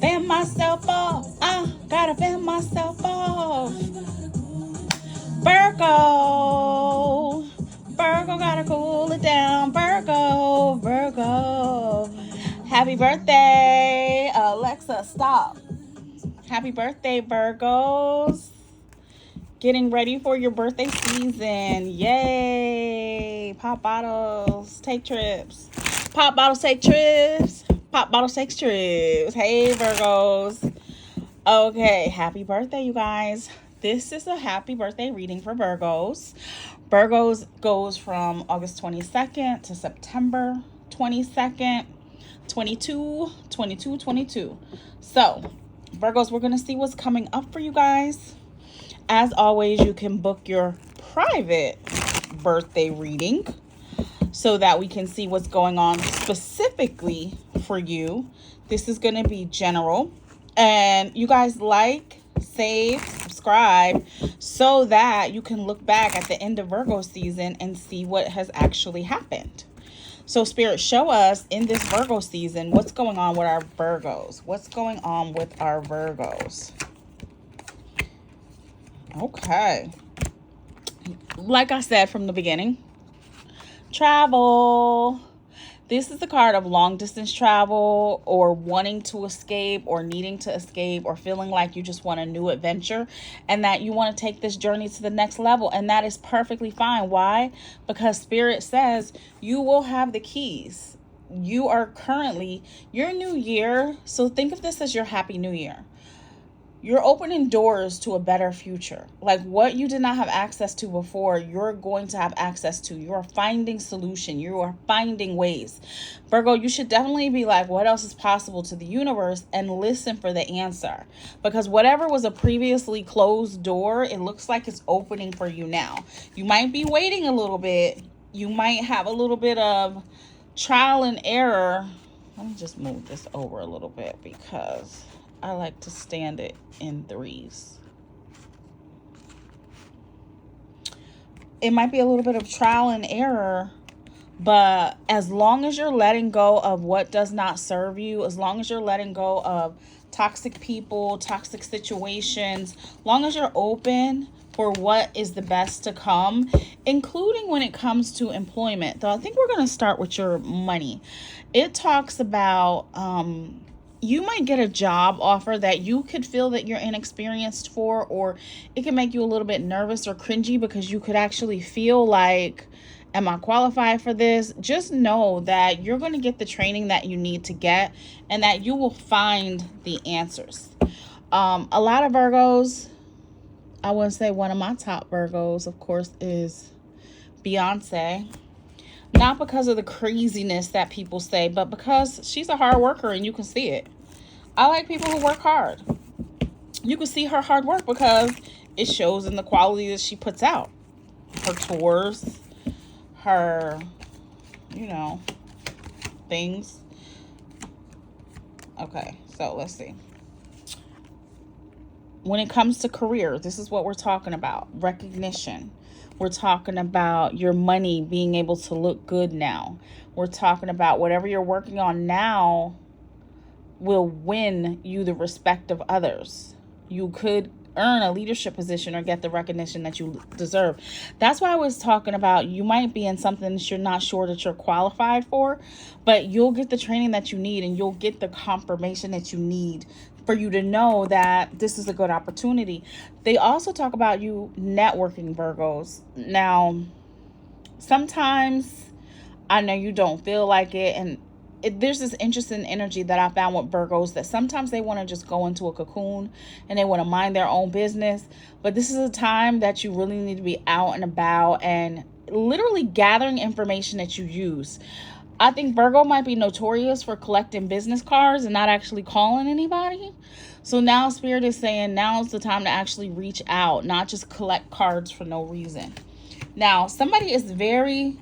fan myself off. I gotta fan myself off. Virgo. Virgo gotta cool it down. Virgo. Virgo. Happy birthday. Alexa, stop. Happy birthday, Virgos. Getting ready for your birthday season. Yay. Pop bottles. Take trips. Pop bottles take trips. Pop bottles takes trips. Hey, Virgos. Okay, happy birthday, you guys. This is a happy birthday reading for Virgos. Virgos goes from August 22nd to September 22nd, 22, 22, 22. So, Virgos, we're going to see what's coming up for you guys. As always, you can book your private birthday reading so that we can see what's going on specifically for you. This is going to be general. And you guys like, save, subscribe so that you can look back at the end of Virgo season and see what has actually happened. So Spirit, show us in this Virgo season what's going on with our Virgos. What's going on with our Virgos? Okay. Like I said from the beginning, travel. This is the card of long distance travel or wanting to escape or needing to escape or feeling like you just want a new adventure and that you want to take this journey to the next level. And that is perfectly fine. Why? Because Spirit says you will have the keys. You are currently your new year. So think of this as your happy new year. You're opening doors to a better future. Like what you did not have access to before, you're going to have access to. You are finding solution. You are finding ways. Virgo, you should definitely be like, what else is possible to the universe, and listen for the answer. Because whatever was a previously closed door, it looks like it's opening for you now. You might be waiting a little bit. You might have a little bit of trial and error. Let me just move this over a little bit because I like to stand it in threes. It might be a little bit of trial and error, but as long as you're letting go of what does not serve you, as long as you're letting go of toxic people, toxic situations, long as you're open for what is the best to come, including when it comes to employment. Though I think we're going to start with your money. It talks about you might get a job offer that you could feel that you're inexperienced for, or it can make you a little bit nervous or cringy because you could actually feel like, am I qualified for this? Just know that you're going to get the training that you need to get and that you will find the answers. A lot of Virgos, I would say one of my top Virgos, of course, is Beyonce. Not because of the craziness that people say, but because she's a hard worker and you can see it. I like people who work hard. You can see her hard work because it shows in the quality that she puts out. Her tours, her, things. Okay, so let's see. When it comes to career, this is what we're talking about. Recognition. We're talking about your money being able to look good now. We're talking about whatever you're working on now will win you the respect of others. You could earn a leadership position or get the recognition that you deserve. That's why I was talking about you might be in something that you're not sure that you're qualified for, but you'll get the training that you need and you'll get the confirmation that you need for you to know that this is a good opportunity. They also talk about you networking, Virgos. Now, sometimes I know you don't feel like it, and there's this interesting energy that I found with Virgos that sometimes they want to just go into a cocoon and they want to mind their own business. But this is a time that you really need to be out and about and literally gathering information that you use. I think Virgo might be notorious for collecting business cards and not actually calling anybody. So now Spirit is saying now's the time to actually reach out, not just collect cards for no reason. Now, somebody is very,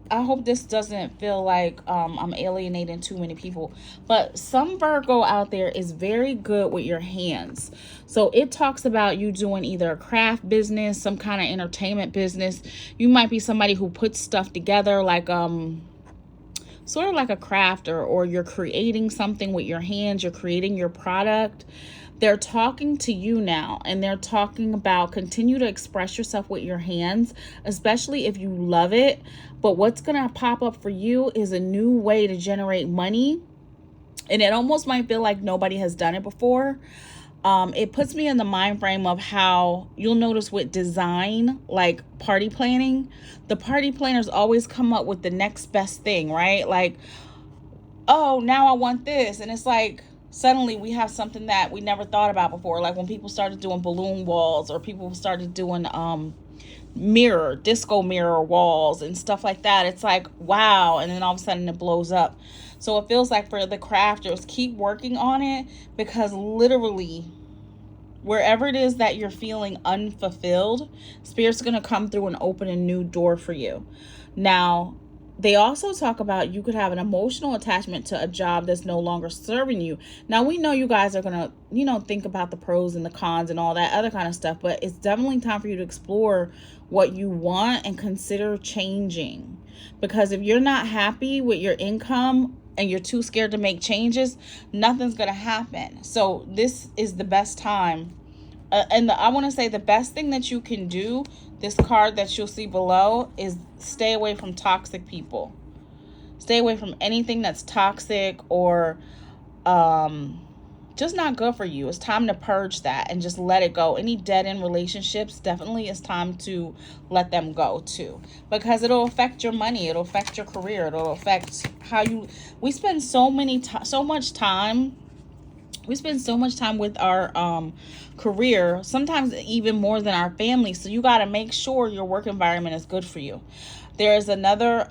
I hope this doesn't feel like I'm alienating too many people, but some Virgo out there is very good with your hands. So it talks about you doing either a craft business, some kind of entertainment business. You might be somebody who puts stuff together, like sort of like a crafter, or you're creating something with your hands, you're creating your product. They're talking to you now, and they're talking about continue to express yourself with your hands, especially if you love it. But what's going to pop up for you is a new way to generate money. And it almost might feel like nobody has done it before. It puts me in the mind frame of how you'll notice with design, like party planning, the party planners always come up with the next best thing, right? Like, oh, now I want this. And it's like, suddenly we have something that we never thought about before. Like when people started doing balloon walls, or people started doing disco mirror walls and stuff like that. It's like, wow. And then all of a sudden it blows up. So it feels like for the crafters, keep working on it, because literally wherever it is that you're feeling unfulfilled, Spirit's going to come through and open a new door for you. Now, they also talk about you could have an emotional attachment to a job that's no longer serving you. Now, we know you guys are going to, think about the pros and the cons and all that other kind of stuff, but it's definitely time for you to explore what you want and consider changing. Because if you're not happy with your income and you're too scared to make changes, nothing's going to happen. So this is the best time. I want to say the best thing that you can do, this card that you'll see below, is stay away from toxic people. Stay away from anything that's toxic or just not good for you. It's time to purge that and just let it go. Any dead-end relationships, definitely it's time to let them go too, because it'll affect your money, it'll affect your career, it'll affect how you. We spend so much time with our career, sometimes even more than our family. So you got to make sure your work environment is good for you. There is another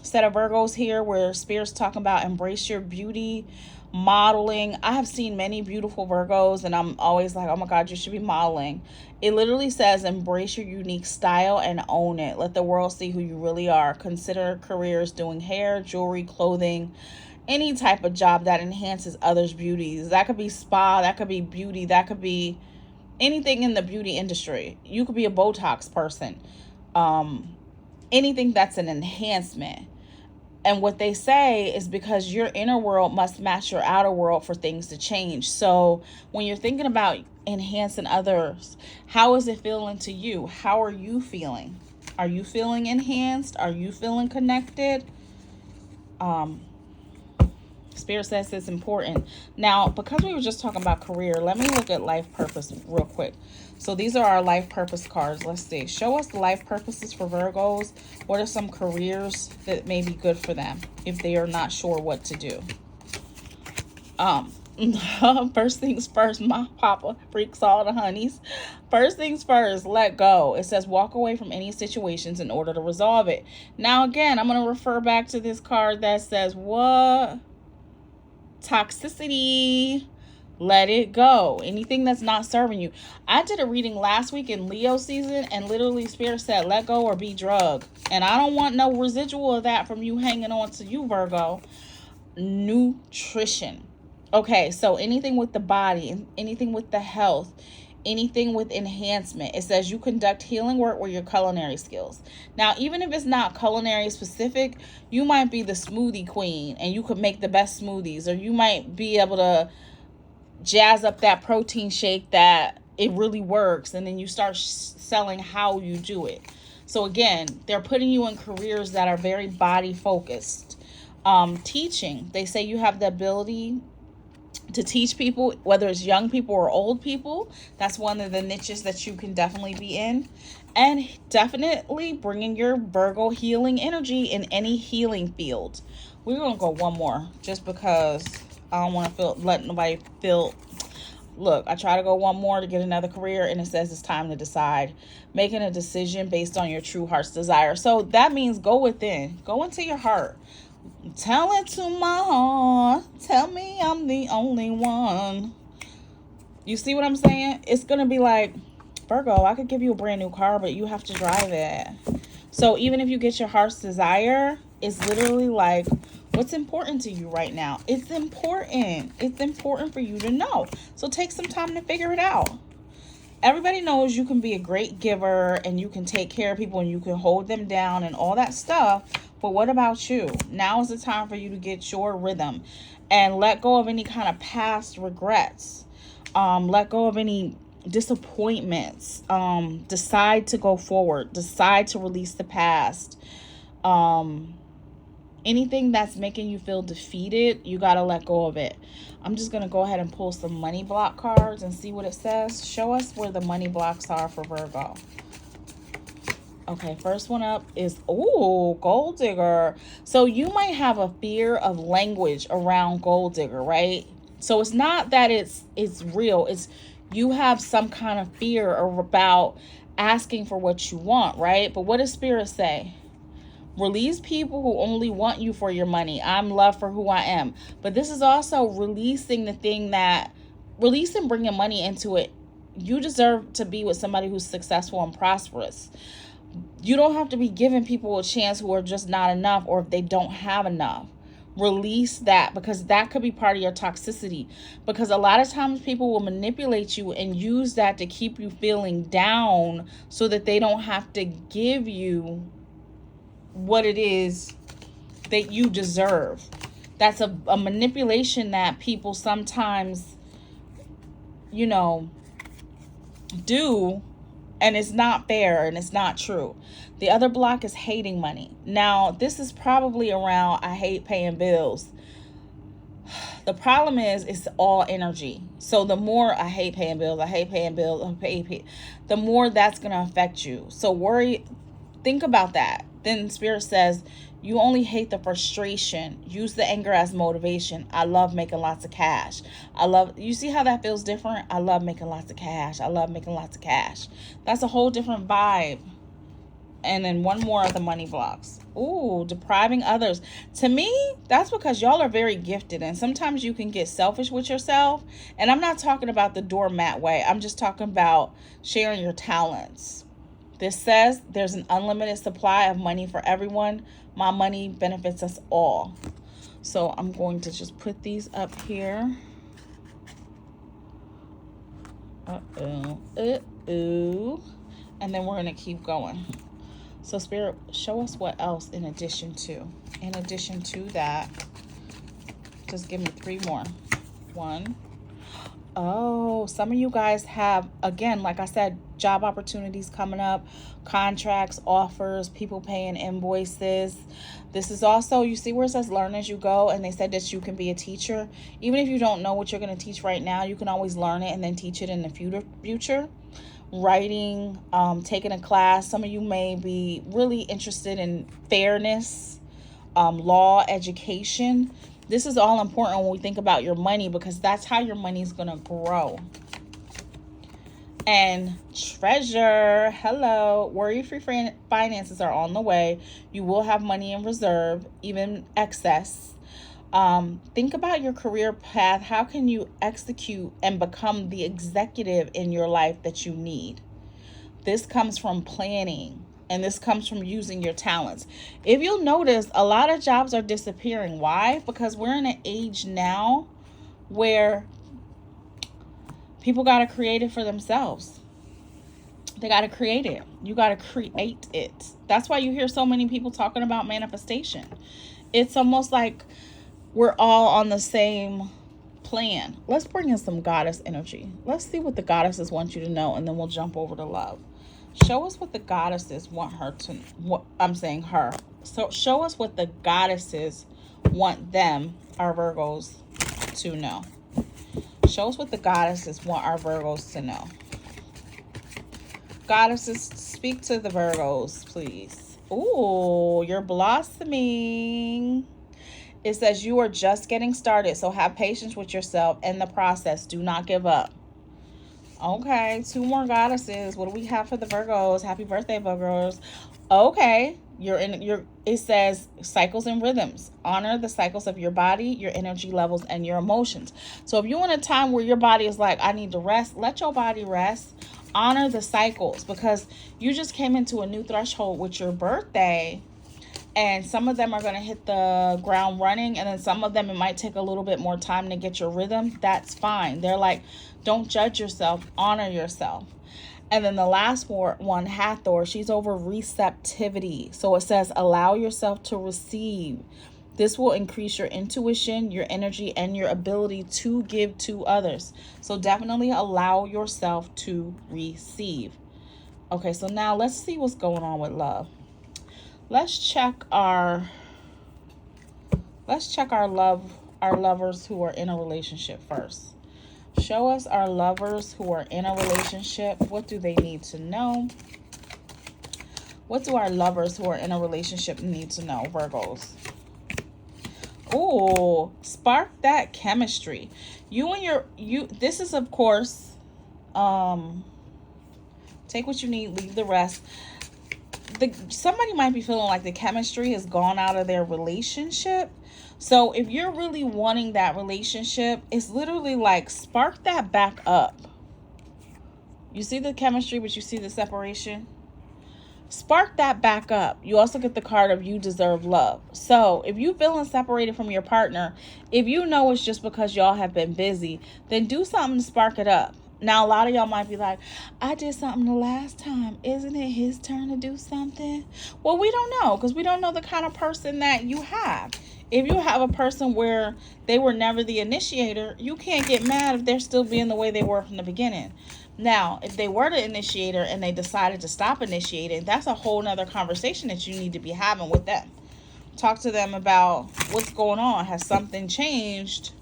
set of Virgos here where Spirit's talking about embrace your beauty, modeling. I have seen many beautiful Virgos, and I'm always like, oh my God, you should be modeling. It literally says embrace your unique style and own it. Let the world see who you really are. Consider careers doing hair, jewelry, clothing, any type of job that enhances others' beauties. That could be spa, that could be beauty, that could be anything in the beauty industry. You could be a Botox person. Anything that's an enhancement. And what they say is because your inner world must match your outer world for things to change. So when you're thinking about enhancing others, how is it feeling to you? How are you feeling? Are you feeling enhanced? Are you feeling connected? Spirit says it's important. Now, because we were just talking about career, let me look at life purpose real quick. So these are our life purpose cards. Let's see. Show us the life purposes for Virgos. What are some careers that may be good for them if they are not sure what to do? First things first, my papa freaks all the honeys. First things first, let go. It says walk away from any situations in order to resolve it. Now, again, I'm going to refer back to this card that says what? Toxicity. Let it go. Anything that's not serving you. I did a reading last week in Leo season, and literally Spirit said let go or be drugged. And I don't want no residual of that from you hanging on to you, Virgo. Nutrition. Okay, so anything with the body, anything with the health, anything with enhancement. It says you conduct healing work with your culinary skills. Now, even if it's not culinary specific, you might be the smoothie queen and you could make the best smoothies, or you might be able to jazz up that protein shake that it really works, and then you start selling how you do it. So again, they're putting you in careers that are very body focused. Teaching, they say you have the ability to teach people, whether it's young people or old people. That's one of the niches that you can definitely be in. And definitely bringing your Virgo healing energy in any healing field. We're going to go one more just because I don't want to let nobody feel. Look, I try to go one more to get another career, and it says it's time to decide. Making a decision based on your true heart's desire. So that means go within. Go into your heart. Tell it to my heart. Tell me I'm the only one. You see what I'm saying? It's going to be like, Virgo, I could give you a brand new car, but you have to drive it. So even if you get your heart's desire, it's literally like, what's important to you right now? It's important. It's important for you to know. So take some time to figure it out. Everybody knows you can be a great giver and you can take care of people and you can hold them down and all that stuff. But what about you? Now is the time for you to get your rhythm and let go of any kind of past regrets. Let go of any disappointments. Decide to go forward. Decide to release the past. Anything that's making you feel defeated, you got to let go of it. I'm just going to go ahead and pull some money block cards and see what it says. Show us where the money blocks are for Virgo. Okay, first one up is, ooh, gold digger. So you might have a fear of language around gold digger, right? So it's not that it's real. It's you have some kind of fear about asking for what you want, right? But what does Spirit say? Release people who only want you for your money. I'm loved for who I am. But this is also releasing the thing that, releasing bringing money into it. You deserve to be with somebody who's successful and prosperous. You don't have to be giving people a chance who are just not enough, or if they don't have enough. Release that, because that could be part of your toxicity. Because a lot of times people will manipulate you and use that to keep you feeling down so that they don't have to give you what it is that you deserve. That's a manipulation that people sometimes, do, and it's not fair and it's not true. The other block is hating money. Now, this is probably around, I hate paying bills. The problem is it's all energy. So the more I hate paying bills, the more that's going to affect you. So think about that. Then Spirit says, you only hate the frustration. Use the anger as motivation. I love making lots of cash. You see how that feels different? I love making lots of cash. That's a whole different vibe. And then one more of the money blocks. Ooh, depriving others. To me, that's because y'all are very gifted. And sometimes you can get selfish with yourself. And I'm not talking about the doormat way. I'm just talking about sharing your talents. This says there's an unlimited supply of money for everyone. My money benefits us all. So I'm going to just put these up here. And then we're going to keep going. So Spirit, show us what else in addition to that. Just give me 3 more. 1. Oh, some of you guys have, again, like I said, job opportunities coming up, contracts, offers, people paying invoices. This is also, you see where it says learn as you go, and they said that you can be a teacher. Even if you don't know what you're going to teach right now, you can always learn it and then teach it in the future. Writing, taking a class. Some of you may be really interested in fairness, law, education. This is all important when we think about your money, because that's how your money is going to grow. And treasure, hello, worry-free finances are on the way. You will have money in reserve, even excess. Think about your career path. How can you execute and become the executive in your life that you need? This comes from planning. And this comes from using your talents. If you'll notice, a lot of jobs are disappearing. Why? Because we're in an age now where people got to create it for themselves. They got to create it. You got to create it. That's why you hear so many people talking about manifestation. It's almost like we're all on the same plan. Let's bring in some goddess energy. Let's see what the goddesses want you to know, and then we'll jump over to love. Show us what the goddesses want her to, her. So show us what the goddesses want them, our Virgos, to know. Show us what the goddesses want our Virgos to know. Goddesses, speak to the Virgos, please. Ooh, you're blossoming. It says you are just getting started, so have patience with yourself in the process. Do not give up. Okay, 2 more goddesses. What do we have for the Virgos? Happy birthday, Virgos. Okay, it says cycles and rhythms. Honor the cycles of your body, your energy levels, and your emotions. So if you're in a time where your body is like, I need to rest, let your body rest. Honor the cycles, because you just came into a new threshold with your birthday. And some of them are going to hit the ground running. And then some of them, it might take a little bit more time to get your rhythm. That's fine. They're like, don't judge yourself. Honor yourself. And then the last one, Hathor, she's over receptivity. So it says, allow yourself to receive. This will increase your intuition, your energy, and your ability to give to others. So definitely allow yourself to receive. Okay, so now let's see what's going on with love. Let's check our lovers who are in a relationship first. Show us our lovers who are in a relationship. What do they need to know? What do our lovers who are in a relationship need to know, Virgos? Oh, spark that chemistry. This is, of course, take what you need, leave the rest. Somebody might be feeling like the chemistry has gone out of their relationship. So if you're really wanting that relationship, it's literally like spark that back up. You see the chemistry, but you see the separation. Spark that back up. You also get the card of you deserve love. So if you're feeling separated from your partner, if you know it's just because y'all have been busy, then do something to spark it up. Now, a lot of y'all might be like, I did something the last time. Isn't it his turn to do something? Well, we don't know, because we don't know the kind of person that you have. If you have a person where they were never the initiator, you can't get mad if they're still being the way they were from the beginning. Now, if they were the initiator and they decided to stop initiating, that's a whole nother conversation that you need to be having with them. Talk to them about what's going on. Has something changed?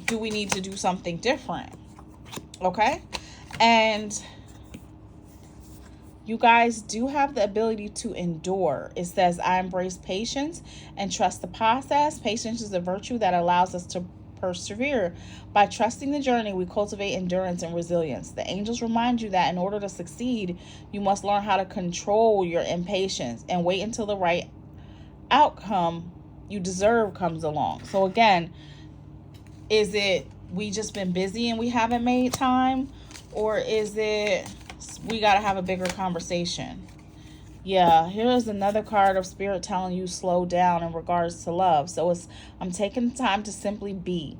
Do we need to do something different? Okay? And you guys do have the ability to endure. It says, I embrace patience and trust the process. Patience is a virtue that allows us to persevere. By trusting the journey, we cultivate endurance and resilience. The angels remind you that in order to succeed, you must learn how to control your impatience and wait until the right outcome you deserve comes along. So again, is it we just been busy and we haven't made time? Or is it we got to have a bigger conversation? Yeah, here is another card of spirit telling you slow down in regards to love. So I'm taking the time to simply be.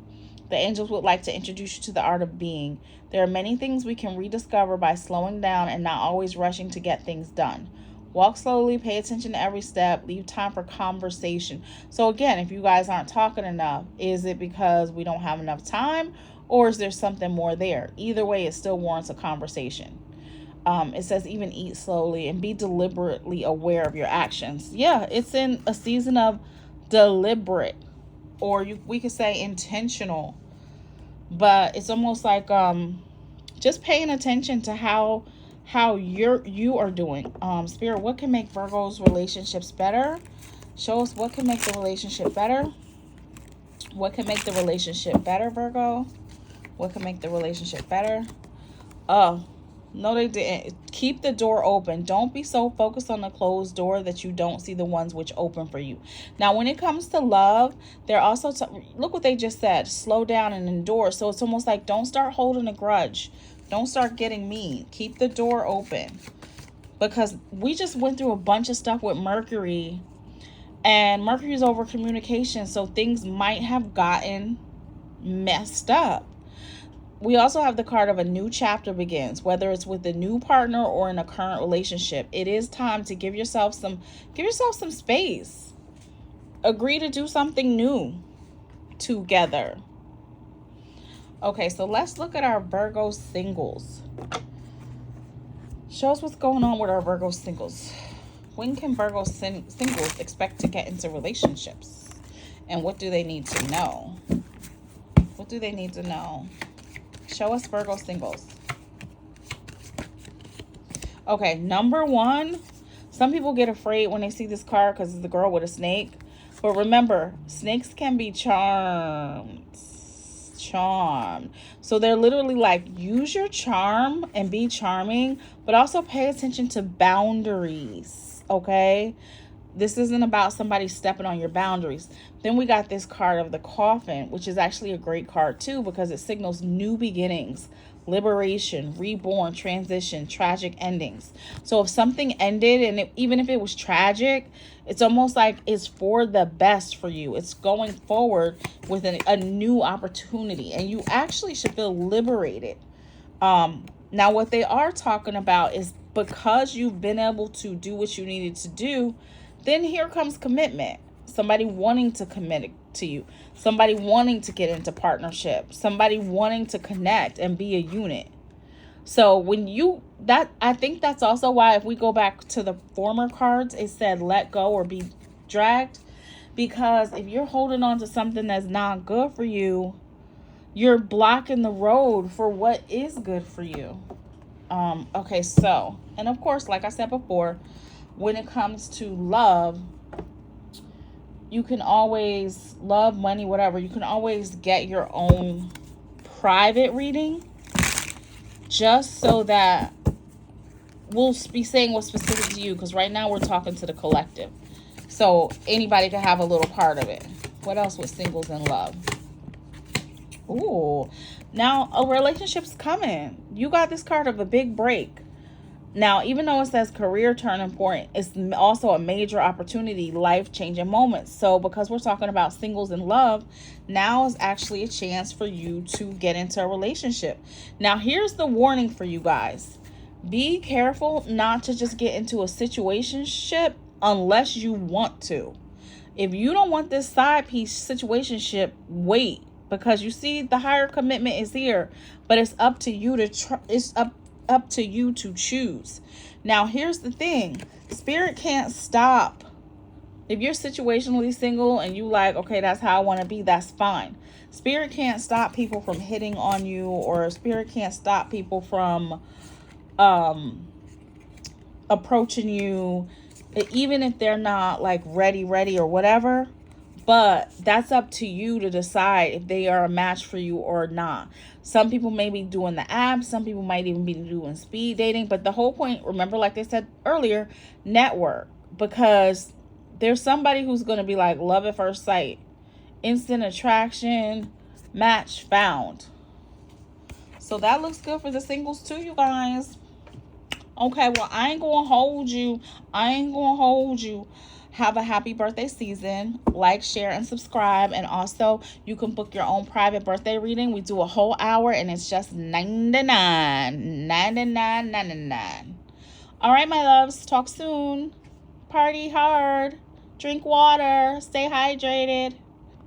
The angels would like to introduce you to the art of being. There are many things we can rediscover by slowing down and not always rushing to get things done. Walk slowly, pay attention to every step, leave time for conversation. So again, if you guys aren't talking enough, is it because we don't have enough time, or is there something more there? Either way, it still warrants a conversation. It says even eat slowly and be deliberately aware of your actions. Yeah, it's in a season of deliberate, or we could say intentional, but it's almost like just paying attention to how you are doing. Spirit, what can make Virgo's relationships better? Show us what can make the relationship better. What can make the relationship better, Virgo? What can make the relationship better? Oh, no, they didn't. Keep the door open. Don't be so focused on the closed door that you don't see the ones which open for you. Now, when it comes to love, they're also, look what they just said, slow down and endure. So it's almost like don't start holding a grudge. Don't start getting mean. Keep the door open. Because we just went through a bunch of stuff with Mercury. And Mercury's over communication. So things might have gotten messed up. We also have the card of a new chapter begins, whether it's with a new partner or in a current relationship. It is time to give yourself some space. Agree to do something new together. Okay, so let's look at our Virgo singles. Show us what's going on with our Virgo singles. When can Virgo singles expect to get into relationships? And what do they need to know? What do they need to know? Show us Virgo singles. Okay, number one, some people get afraid when they see this card because it's the girl with a snake. But remember, snakes can be charmed. So they're literally like, use your charm and be charming, but also pay attention to boundaries, okay? This isn't about somebody stepping on your boundaries. Then we got this card of the coffin, which is actually a great card too because it signals new beginnings, liberation, reborn, transition, tragic endings. So if something ended, and even if it was tragic, it's almost like it's for the best for you. It's going forward with a new opportunity, and you actually should feel liberated. Now, what they are talking about is because you've been able to do what you needed to do, then here comes commitment. Somebody wanting to commit to you, somebody wanting to get into partnership, somebody wanting to connect and be a unit. So I think that's also why, if we go back to the former cards, it said let go or be dragged. Because if you're holding on to something that's not good for you, you're blocking the road for what is good for you. Okay, so, and of course, like I said before, when it comes to love, you can always, love, money, whatever, you can always get your own private reading, just so that we'll be saying what's specific to you, because right now we're talking to the collective. So anybody can have a little part of it. What else with singles in love? Ooh, now a relationship's coming. You got this card of a big break. Now, even though it says career turning point, it's also a major opportunity, life-changing moments. So because we're talking about singles in love, now is actually a chance for you to get into a relationship. Now, here's the warning for you guys. Be careful not to just get into a situationship unless you want to. If you don't want this side piece situationship, wait. Because you see, the higher commitment is here, but it's up to you to it's up to you to choose. Now, here's the thing. Spirit can't stop. If you're situationally single and you like, okay, that's how I want to be, that's fine. Spirit can't stop people from hitting on you, or Spirit can't stop people from approaching you, even if they're not like ready or whatever. But that's up to you to decide if they are a match for you or not. Some people may be doing the apps. Some people might even be doing speed dating. But the whole point, remember, like they said earlier, network. Because there's somebody who's going to be like love at first sight. Instant attraction, match found. So that looks good for the singles too, you guys. Okay, well, I ain't going to hold you. Have a happy birthday season. Like, share, and subscribe. And also, you can book your own private birthday reading. We do a whole hour, and it's just $99. All right, my loves. Talk soon. Party hard. Drink water. Stay hydrated.